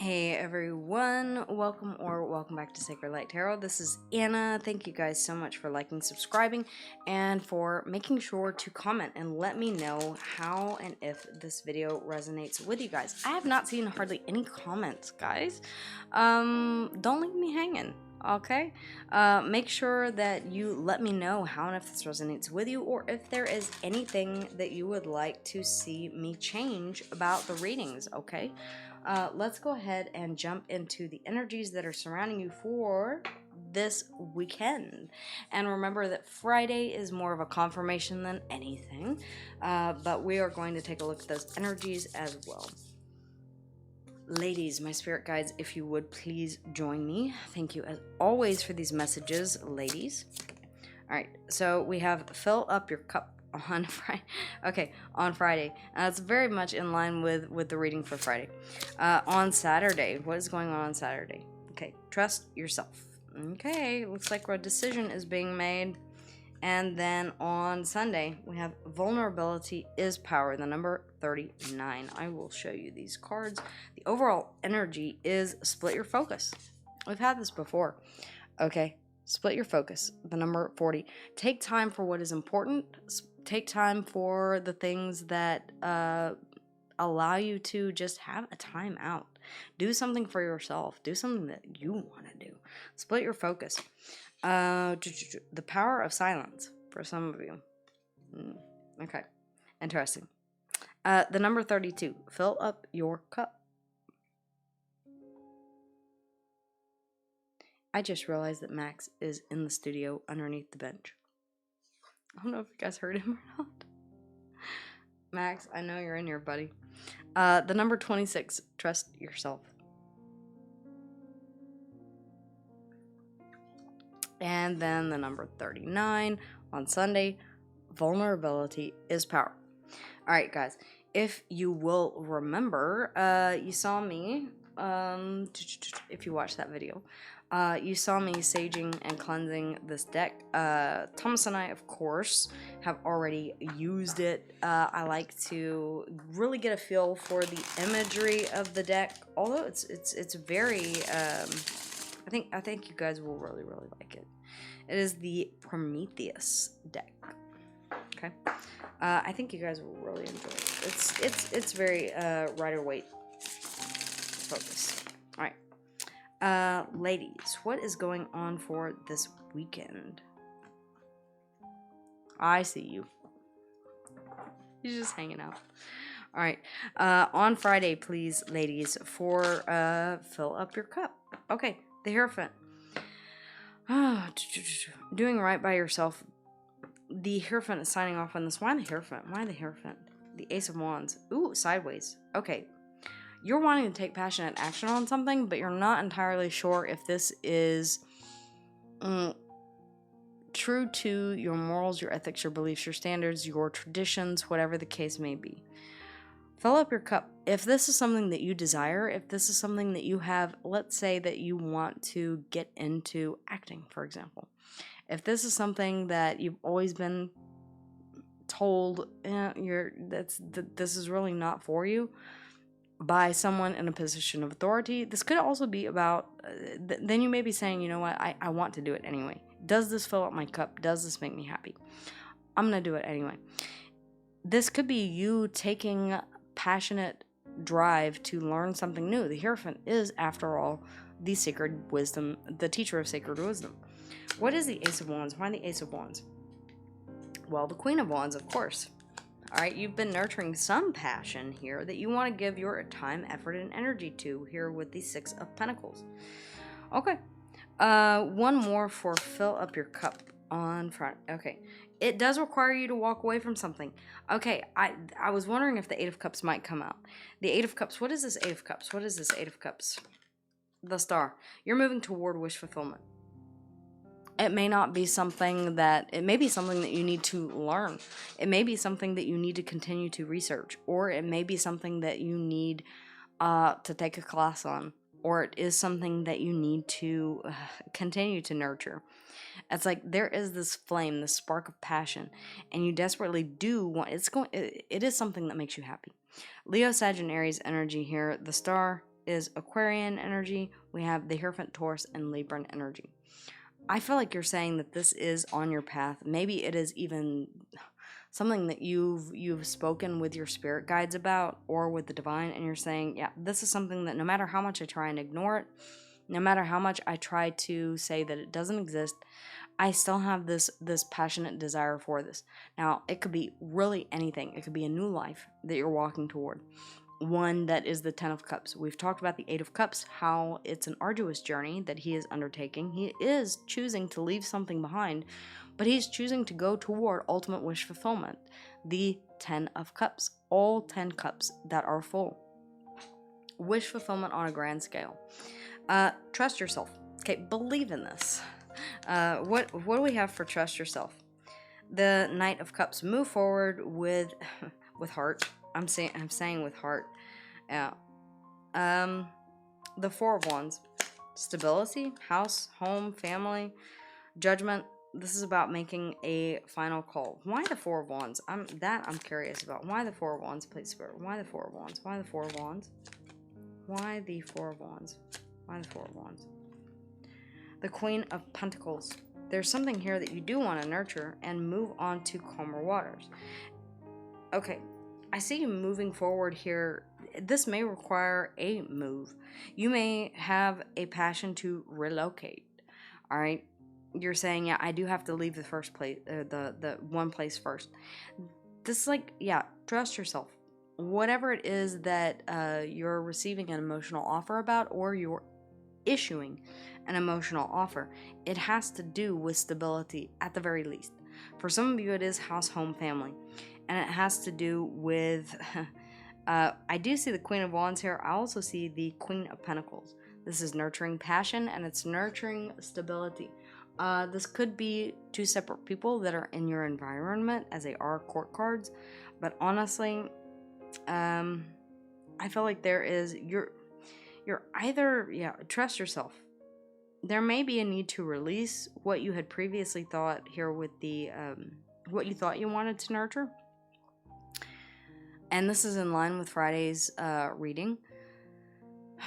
Hey everyone, welcome back to Sacred Light Tarot. This is Anna. Thank you guys so much for liking, subscribing, and for making sure to comment and let me know how and if this video resonates with you guys. I have not seen hardly any comments, guys. Don't leave me hanging. Okay, make sure that you let me know how and if this resonates with you, or if there is anything that you would like to see me change about the readings. Okay, let's go ahead and jump into the energies that are surrounding you for this weekend. And remember that Friday is more of a confirmation than anything, but we are going to take a look at those energies as well. Ladies, my spirit guides, if you would please join me. Thank you as always for these messages, ladies. All right, so we have fill up your cup on Friday. Okay, on Friday. It's very much in line with the reading for Friday. On Saturday, what is going on Saturday? Okay, trust yourself. Okay, looks like a decision is being made. And then on Sunday, we have vulnerability is power, the number 39. I will show you these cards. The overall energy is split your focus. We've had this before. Okay, split your focus, the number 40. Take time for what is important. Take time for the things that allow you to just have a time out. Do something for yourself. Do something that you want to do. Split your focus. The power of silence for some of you. Okay, interesting. The number 32. Fill up your cup. I just realized that Max is in the studio underneath the bench. I don't know if you guys heard him or not. Max, I know you're in here, buddy. The number 26. Trust yourself. And then the number 39 on Sunday, vulnerability is power. All right, guys, if you will remember, you saw me, if you watched that video, you saw me saging and cleansing this deck. Thomas and I, of course, have already used it. I like to really get a feel for the imagery of the deck, although it's very... I think you guys will really like it. It is the Prometheus deck. Okay, I think you guys will really enjoy it. It's very Rider-Waite focused. All right, ladies, what is going on for this weekend? I see you. You're just hanging out. All right, on Friday, please, ladies, for fill up your cup. Okay. The Hierophant. Doing right by yourself. The Hierophant is signing off on this. Why the Hierophant? Why the Hierophant? The Ace of Wands. Ooh, sideways. Okay. You're wanting to take passionate action on something, but you're not entirely sure if this is true to your morals, your ethics, your beliefs, your standards, your traditions, whatever the case may be. Fill up your cup. If this is something that you desire, if this is something that you have, let's say that you want to get into acting, for example. If this is something that you've always been told, this is really not for you by someone in a position of authority, this could also be about, then you may be saying, you know what, I want to do it anyway. Does this fill up my cup? Does this make me happy? I'm going to do it anyway. This could be you taking passionate drive to learn something new. The Hierophant is, after all, the sacred wisdom, the teacher of sacred wisdom. What is the Ace of Wands? Why the Ace of Wands? Well, the Queen of Wands, of course. All right, you've been nurturing some passion here that you want to give your time, effort, and energy to here with the Six of Pentacles. Okay, one more for fill up your cup on front. Okay. It does require you to walk away from something. Okay, I was wondering if the Eight of Cups might come out. The Eight of Cups, what is this Eight of Cups? What is this Eight of Cups? The Star. You're moving toward wish fulfillment. It may not be something that, it may be something that you need to learn. It may be something that you need to continue to research. Or it may be something that you need to take a class on. Or it is something that you need to continue to nurture. It's like there is this flame, this spark of passion, and you desperately do want, it is something that makes you happy. Leo, Sagittarius energy here, the Star, is Aquarian energy. We have the Hierophant Taurus and Libran energy. I feel like you're saying that this is on your path. Maybe it is even something that you've spoken with your spirit guides about, or with the divine, and you're saying, yeah, this is something that no matter how much I try and ignore it, no matter how much I try to say that it doesn't exist, I still have this passionate desire for this. Now, it could be really anything. It could be a new life that you're walking toward. One that is the Ten of Cups. We've talked about the Eight of Cups, how it's an arduous journey that he is undertaking. He is choosing to leave something behind, but he's choosing to go toward ultimate wish fulfillment. The 10 of Cups. All 10 cups that are full. Wish fulfillment on a grand scale. Trust yourself. Okay, believe in this. What do we have for trust yourself? The Knight of Cups. Move forward with heart. I'm saying with heart. Yeah. The Four of Wands. Stability, house, home, family, judgment. This is about making a final call. Why the Four of Wands? I'm curious about. Why the Four of Wands, please, Spirit? Why the Four of Wands? Why the Four of Wands? Why the Four of Wands? Why the Four of Wands? The Queen of Pentacles. There's something here that you do want to nurture and move on to calmer waters. Okay, I see you moving forward here. This may require a move. You may have a passion to relocate. All right, you're saying, yeah, I do have to leave the first place, the one place first. This is like, yeah, trust yourself. Whatever it is that you're receiving an emotional offer about, or you're issuing an emotional offer, it has to do with stability at the very least. For some of you, it is house, home, family, and it has to do with I do see the Queen of Wands here. I also see the Queen of Pentacles. This is nurturing passion, and it's nurturing stability. This could be two separate people that are in your environment, as they are court cards, but honestly, I feel like there is, you're either, yeah, trust yourself. There may be a need to release what you had previously thought here with the what you thought you wanted to nurture, and this is in line with Friday's reading.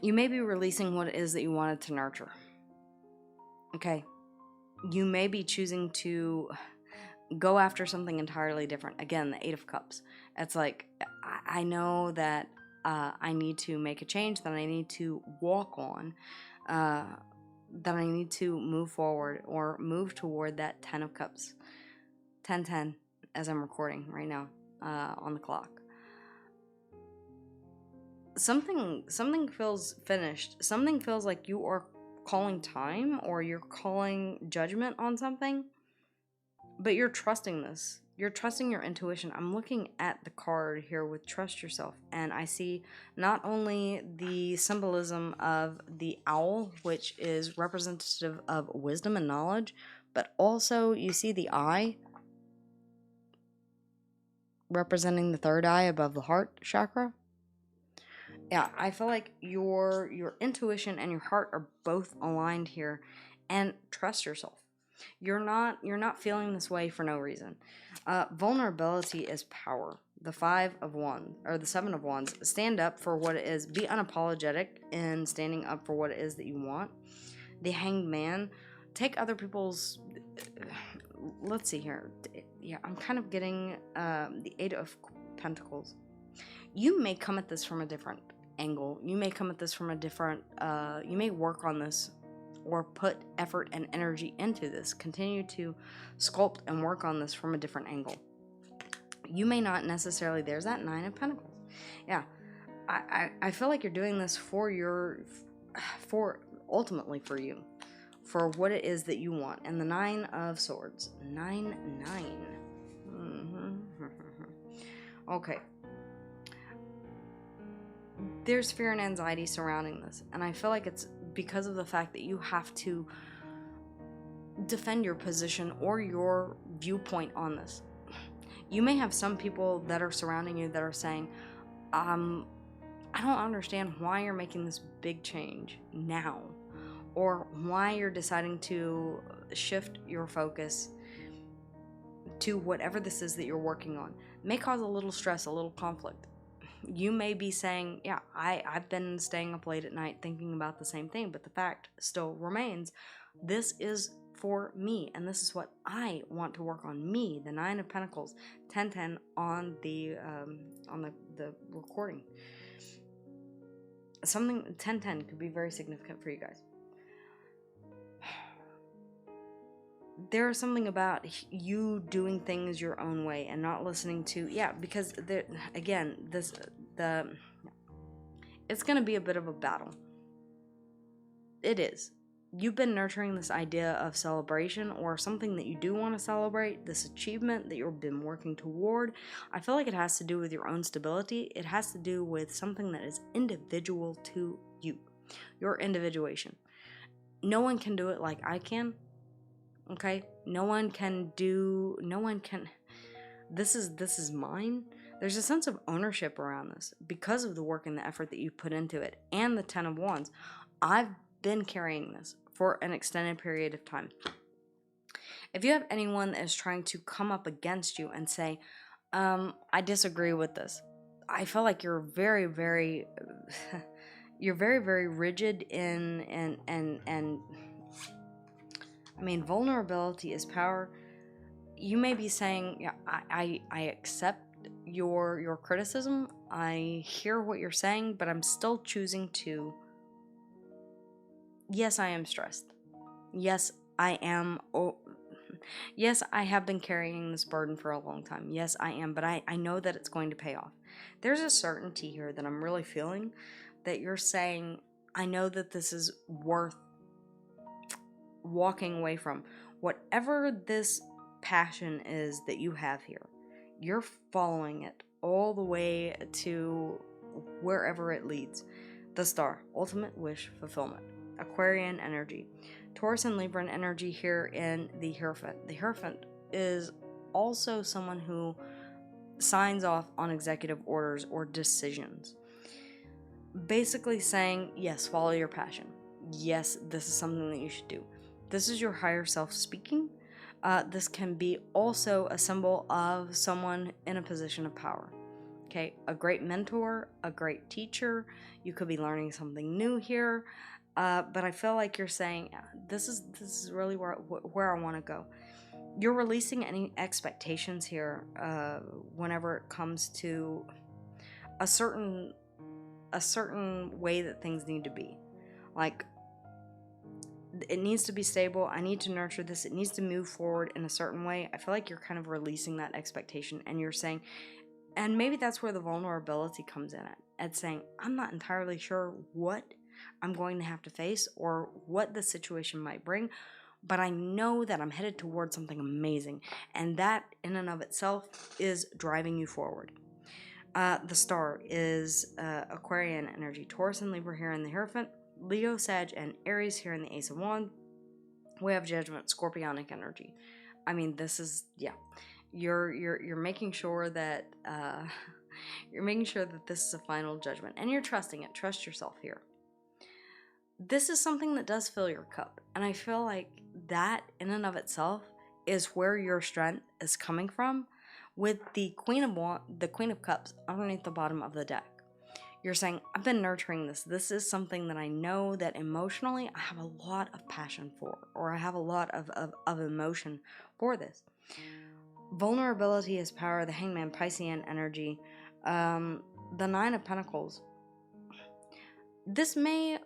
You may be releasing what it is that you wanted to nurture. Okay, you may be choosing to go after something entirely different. Again, the Eight of Cups. It's like, I know that I need to make a change, that I need to walk on, that I need to move forward or move toward that 10 of Cups. 10:10 as I'm recording right now on the clock. Something feels finished. Something feels like you are calling time, or you're calling judgment on something, but you're trusting this. You're trusting your intuition. I'm looking at the card here with trust yourself, and I see not only the symbolism of the owl, which is representative of wisdom and knowledge, but also you see the eye representing the third eye above the heart chakra. Yeah, I feel like your intuition and your heart are both aligned here, and trust yourself. You're not feeling this way for no reason. Vulnerability is power. The 5 of Wands, or the 7 of Wands. Stand up for what it is. Be unapologetic in standing up for what it is that you want. The Hanged Man. Take other people's. Let's see here. Yeah, I'm kind of getting the 8 of Pentacles. You may come at this from a different angle. You may come at this from a different. You may work on this, or put effort and energy into this. Continue to sculpt and work on this from a different angle. You may not necessarily, there's that 9 of Pentacles. Yeah, I feel like you're doing this for ultimately for you, for what it is that you want. And the 9 of Swords. 9. Okay. There's fear and anxiety surrounding this, and I feel like it's because of the fact that you have to defend your position or your viewpoint on this. You may have some people that are surrounding you that are saying, I don't understand why you're making this big change now, or why you're deciding to shift your focus to whatever this is that you're working on. It may cause a little stress, a little conflict. you may be saying, yeah, I've been staying up late at night thinking about the same thing, but the fact still remains, this is for me, and this is what I want to work on me. The Nine of Pentacles, 1010 on the recording. Something 1010 could be very significant for you guys. There's something about you doing things your own way and not listening to, because again, it's going to be a bit of a battle. It is. You've been nurturing this idea of celebration or something that you do want to celebrate, this achievement that you've been working toward. I feel like it has to do with your own stability. It has to do with something that is individual to you, your individuation. No one can do it like I can. Okay? This is mine. There's a sense of ownership around this because of the work and the effort that you put into it. And the 10 of Wands. I've been carrying this for an extended period of time. If you have anyone that is trying to come up against you and say, I disagree with this, I feel like you're very, very, you're very, very rigid and I mean, vulnerability is power. You may be saying, yeah, I accept your criticism. I hear what you're saying, but I'm still choosing to. Yes, I am stressed. Yes, I am. Yes, I have been carrying this burden for a long time. Yes, I am, but I know that it's going to pay off. There's a certainty here that I'm really feeling that you're saying, I know that this is worth walking away from. Whatever this passion is that you have here, you're following it all the way to wherever it leads. The Star, ultimate wish fulfillment. Aquarian energy. Taurus and Libra energy here in the Hierophant. The Hierophant is also someone who signs off on executive orders or decisions. Basically saying, yes, follow your passion. Yes, this is something that you should do. This is your higher self speaking. This can be also a symbol of someone in a position of power. Okay, a great mentor, a great teacher. You could be learning something new here. But I feel like you're saying, this is really where I want to go. You're releasing any expectations here whenever it comes to a certain way that things need to be. Like, it needs to be stable. I need to nurture this. It needs to move forward in a certain way. I feel like you're kind of releasing that expectation, and you're saying, and maybe that's where the vulnerability comes in at saying, I'm not entirely sure what I'm going to have to face or what the situation might bring, but I know that I'm headed towards something amazing, and that in and of itself is driving you forward. The Star is Aquarian energy. Taurus and Libra here in the Hierophant. Leo, Sag, and Aries here in the Ace of Wands. We have Judgment, Scorpionic energy. I mean, this is, you're making sure that this is a final judgment, and you're trusting it. Trust yourself here. This is something that does fill your cup, and I feel like that in and of itself is where your strength is coming from, with the Queen of Cups underneath the bottom of the deck. You're saying, I've been nurturing this. This is something that I know that emotionally I have a lot of passion for, or I have a lot of emotion for this. Vulnerability is power. The Hangman, Piscean energy. The Nine of Pentacles. This may,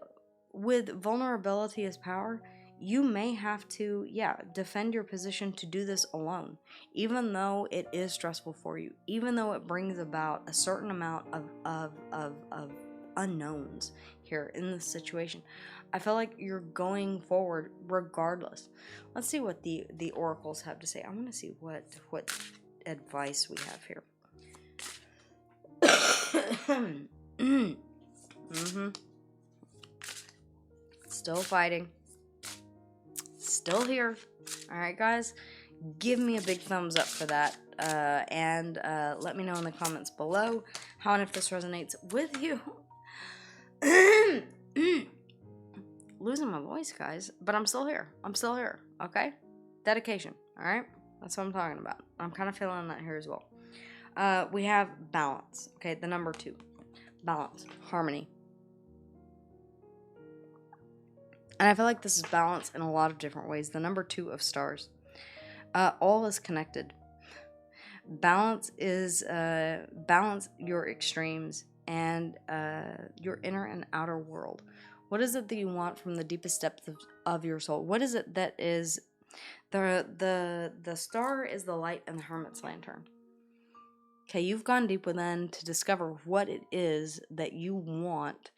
with vulnerability as power, you may have to, defend your position to do this alone, even though it is stressful for you, even though it brings about a certain amount of unknowns here in this situation. I feel like you're going forward regardless. Let's see what the oracles have to say. I want to see what advice we have here. Still fighting. Still here. Alright, guys, give me a big thumbs up for that, and let me know in the comments below how and if this resonates with you. Losing my voice, guys, but I'm still here. Okay? Dedication. Alright? That's what I'm talking about. I'm kind of feeling that here as well. We have balance. Okay, the number 2. Balance, harmony. And I feel like this is balance in a lot of different ways. The number 2 of stars. All is connected. Balance is balance your extremes and your inner and outer world. What is it that you want from the deepest depth of your soul? What is it that is the star is the light and the hermit's lantern. Okay, you've gone deep within to discover what it is that you want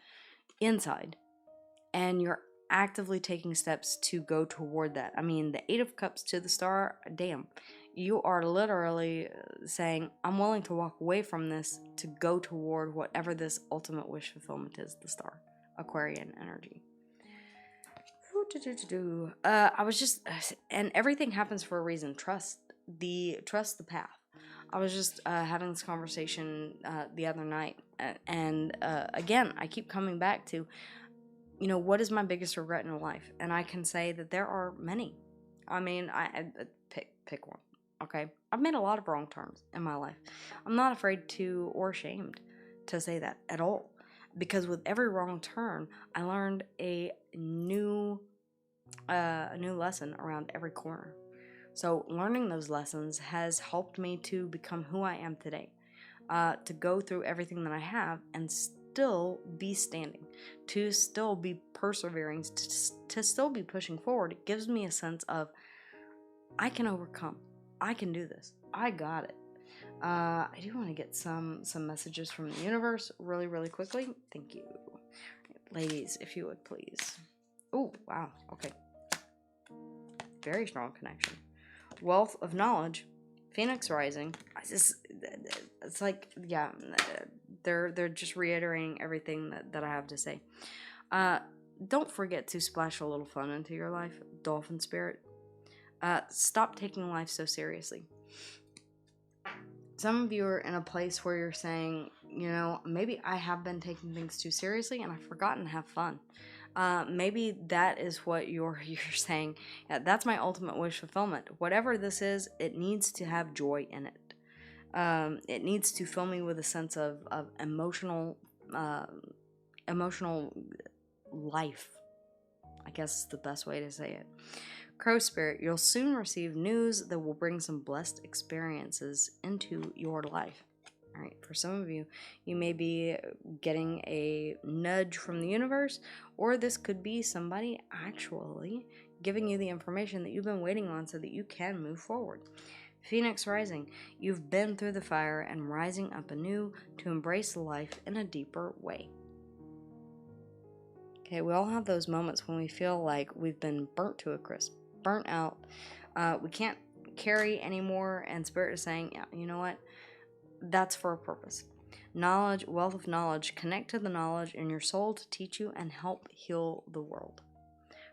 inside, and you're actively taking steps to go toward that. I mean, the 8 of Cups to the star, damn. You are literally saying, I'm willing to walk away from this to go toward whatever this ultimate wish fulfillment is, the star. Aquarian energy. I was just, and everything happens for a reason. Trust the path. I was just having this conversation the other night, and again, I keep coming back to, you know, what is my biggest regret in life? And I can say that there are many. I mean, I pick one. Okay, I've made a lot of wrong turns in my life. I'm not afraid to or ashamed to say that at all, because with every wrong turn, I learned a new lesson around every corner. So learning those lessons has helped me to become who I am today, to go through everything that I have and still be standing, to still be persevering, to still be pushing forward. It gives me a sense of, I can overcome. I can do this. I got it. I do want to get some messages from the universe really, really quickly. Thank you. Ladies, if you would please. Oh, wow. Okay. Very strong connection. Wealth of knowledge. Phoenix rising. It's like, yeah, they're just reiterating everything that I have to say. Don't forget to splash a little fun into your life. Dolphin spirit. Stop taking life so seriously. Some of you are in a place where you're saying, you know, maybe I have been taking things too seriously and I've forgotten to have fun. Maybe that is what you're saying. Yeah, that's my ultimate wish fulfillment. Whatever this is, it needs to have joy in it. It needs to fill me with a sense of emotional life. I guess is the best way to say it. Crow spirit, you'll soon receive news that will bring some blessed experiences into your life. All right, for some of you, you may be getting a nudge from the universe, or this could be somebody actually giving you the information that you've been waiting on so that you can move forward. Phoenix rising, you've been through the fire and rising up anew to embrace life in a deeper way. Okay, we all have those moments when we feel like we've been burnt to a crisp, burnt out. We can't carry anymore, and Spirit is saying, yeah, you know what? That's for a purpose. Knowledge, wealth of knowledge, connect to the knowledge in your soul to teach you and help heal the world.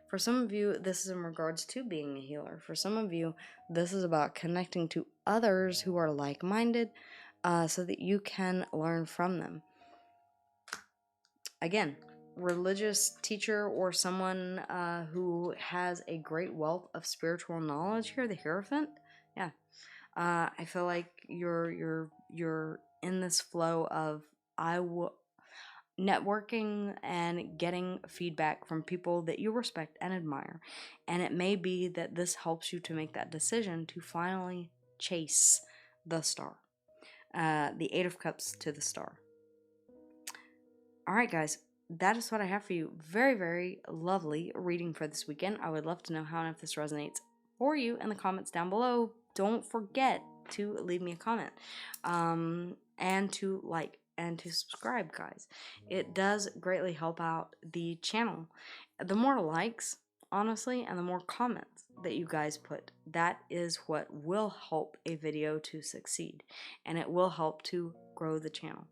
For some of you, this is in regards to being a healer. For some of you, this is about connecting to others who are like-minded, so that you can learn from them. Again, religious teacher or someone who has a great wealth of spiritual knowledge here, the Hierophant. Yeah. I feel like you're in this flow of networking and getting feedback from people that you respect and admire. And it may be that this helps you to make that decision to finally chase the star. The 8 of Cups to the star. All right, guys. That is what I have for you. Very, very lovely reading for this weekend. I would love to know how and if this resonates for you in the comments down below. Don't forget to leave me a comment, and to like and to subscribe, guys. It does greatly help out the channel. The more likes, honestly, and the more comments that you guys put, that is what will help a video to succeed, and it will help to grow the channel.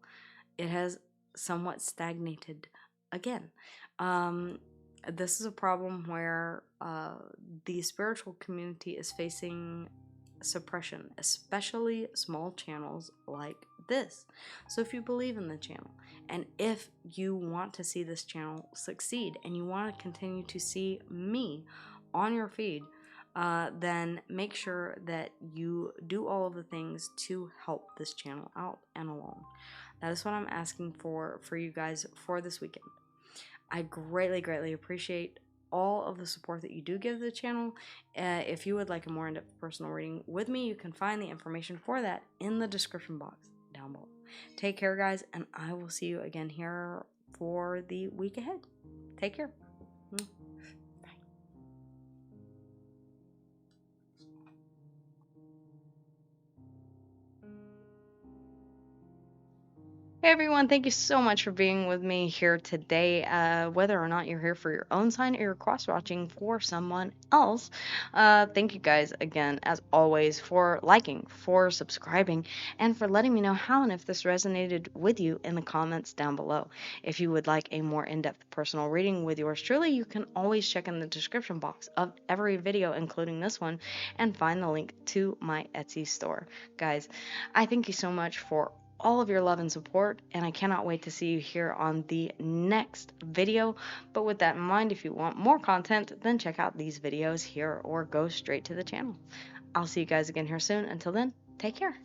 It has somewhat stagnated again. This is a problem where the spiritual community is facing suppression, especially small channels like this. So if you believe in the channel, and if you want to see this channel succeed, and you want to continue to see me on your feed, then make sure that you do all of the things to help this channel out and along. That is what I'm asking for you guys for this weekend. I greatly appreciate all of the support that you do give the channel. If you would like a more in-depth personal reading with me, you can find the information for that in the description box down below. Take care, guys, and I will see you again here for the week ahead. Take care. Hey everyone, thank you so much for being with me here today. Whether or not you're here for your own sign or you're cross-watching for someone else, thank you guys again, as always, for liking, for subscribing, and for letting me know how and if this resonated with you in the comments down below. If you would like a more in-depth personal reading with yours truly, you can always check in the description box of every video, including this one, and find the link to my Etsy store. Guys, I thank you so much for all of your love and support, and I cannot wait to see you here on the next video. But with that in mind, if you want more content, then check out these videos here or go straight to the channel. I'll see you guys again here soon. Until then, take care.